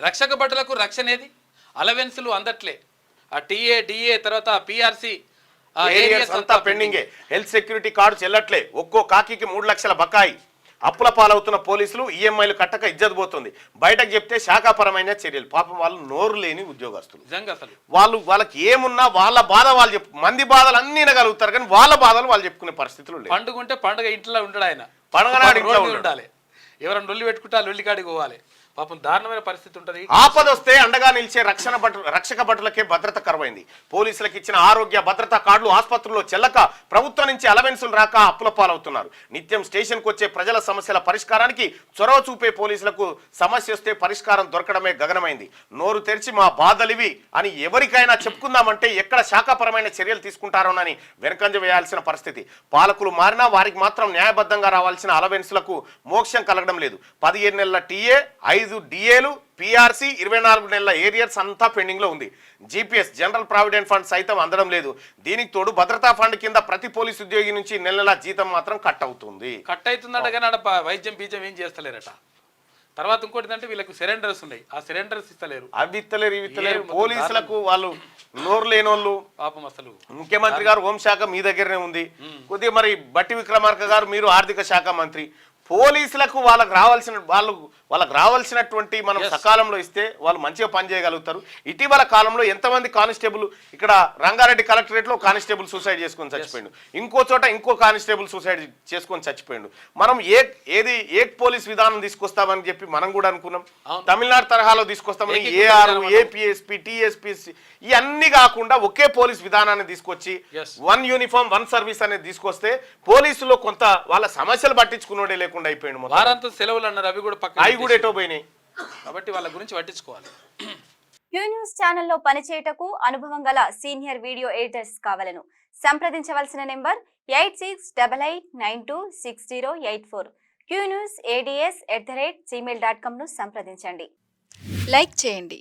రక్షక భటులకు రక్షణ ఏది? అలవెన్సులు అందట్లే. ఆ టీఏ డిఏ తర్వాత పిఆర్సి ఏరియాస్ అంతా పెండింగే. హెల్త్ సెక్యూరిటీ కార్డు చెల్లట్లే. ఒక్కో కాకికి 3 లక్షల బకాయి. అప్పుల పాలవుతున్న పోలీసులు ఈఎంఐలు కట్టక ఇజ్జత్ పోతుంది. బయటకు చెప్తే శాఖాపరమైన చర్యలు. పాపం వాళ్ళు నోరు లేని ఉద్యోగస్తులు. అసలు వాళ్ళకి ఏమున్నా వాళ్ళ బాధ వాళ్ళు మంది బాధలు అన్ని వినగలుగుతారు, కానీ వాళ్ళ బాధలు వాళ్ళు చెప్పుకునే పరిస్థితులు లేవు. పండుగ ఉంటే పండుగ ఇంట్లో ఉండడు ఆయన, పండుగ నాడు ఇంట్లో ఉండాలి. ఎవరైనా లొల్లి పెట్టుకుంటే ఆ లొల్లి కాడికి పోవాలి. పాపం దారుణమైన పరిస్థితి ఉంటుంది. ఆపద వస్తే అండగా నిలిచే రక్షక భటులకే భద్రత కరువైంది. పోలీసులకు ఇచ్చిన ఆరోగ్య భద్రతా కార్డులు ఆసుపత్రుల్లో చెల్లక ప్రభుత్వం నుంచి అలవెన్సులు రాక అప్పుల పాలవుతున్నారు. నిత్యం స్టేషన్కు వచ్చే ప్రజల సమస్యల పరిష్కారానికి చొరవ చూపే పోలీసులకు సమస్య వస్తే పరిష్కారం దొరకడమే గగనమైంది. నోరు తెరిచి మా బాధలివి అని ఎవరికైనా చెప్పుకుందామంటే ఎక్కడ శాఖాపరమైన చర్యలు తీసుకుంటారోనని వెనకంజ వేయాల్సిన పరిస్థితి. పాలకులు మారినా వారికి మాత్రం న్యాయబద్ధంగా రావాల్సిన అలవెన్సులకు మోక్షం కలగడం లేదు. 15 నెలల టీఏ, 5 డిఏలు, పిఆర్సి, 24 నెలల ఏరియర్స్ అంతా పెండింగ్ లో ఉంది. జీపీఎస్ జనరల్ ప్రావిడెంట్ ఫండ్ సైతం అందడం లేదు. దీనికి తోడు భద్రతా ఫండ్ కింద ప్రతి పోలీసు ఉద్యోగి నుంచి నెల జీతం మాత్రం కట్ అవుతుంది. కట్ అవుతుందట కానీ వైద్యం బీజం ఏం చేస్తలేరట. తర్వాత ఇంకోటి అంటే వీళ్ళకి సిలిండర్స్ ఉన్నాయి, ఆ సిలిండర్స్ ఇస్తలేరు, అవి ఇస్తలేరు, ఇవి ఇస్తలేరు. పోలీసులకు వాళ్ళు నోరు లేనోళ్ళు. పాపం అసలు ముఖ్యమంత్రి గారు హోంశాఖ మీ దగ్గరనే ఉంది కొద్దిగా, మరి బట్టి విక్రమార్క గారు మీరు ఆర్థిక శాఖ మంత్రి. పోలీసులకు వాళ్ళకు రావాల్సినటువంటి మనం సకాలంలో ఇస్తే వాళ్ళు మంచిగా పనిచేయగలుగుతారు. ఇటీవల కాలంలో ఎంతమంది కానిస్టేబుల్, ఇక్కడ రంగారెడ్డి కలెక్టరేట్ లో కానిస్టేబుల్ సూసైడ్ చేసుకొని చచ్చిపోయాడు, ఇంకో చోట ఇంకో కానిస్టేబుల్ సూసైడ్ చేసుకొని చచ్చిపోయాడు. మనం ఏక్ పోలీస్ విధానం తీసుకొస్తామని చెప్పి మనం కూడా అనుకున్నాం. తమిళనాడు తరహాలో తీసుకొస్తామని ఏఆర్, ఏపీఎస్పీ, టీఎస్పీసీ ఇవన్నీ కాకుండా ఒకే పోలీస్ విధానాన్ని తీసుకొచ్చి 1 యూనిఫామ్ 1 సర్వీస్ అనేది తీసుకొస్తే పోలీసులో కొంత వాళ్ళ సమస్యలు పట్టించుకున్నోడే లేకుండా అయిపోయాడు. వారంతా సెలవులు అన్నారు, అవి కూడా పోయినాయి. కాబట్టి వాళ్ళ గురించి పట్టించుకోవాలి. క్యూ న్యూస్ ఛానల్లో పనిచేయటకు అనుభవం గల సీనియర్ వీడియో ఎడిటర్స్ కావాలను సంప్రదించవలసిన నెంబర్ 8688926084. qnewsads@gmail.com ను సంప్రదించండి. లైక్ చేయండి.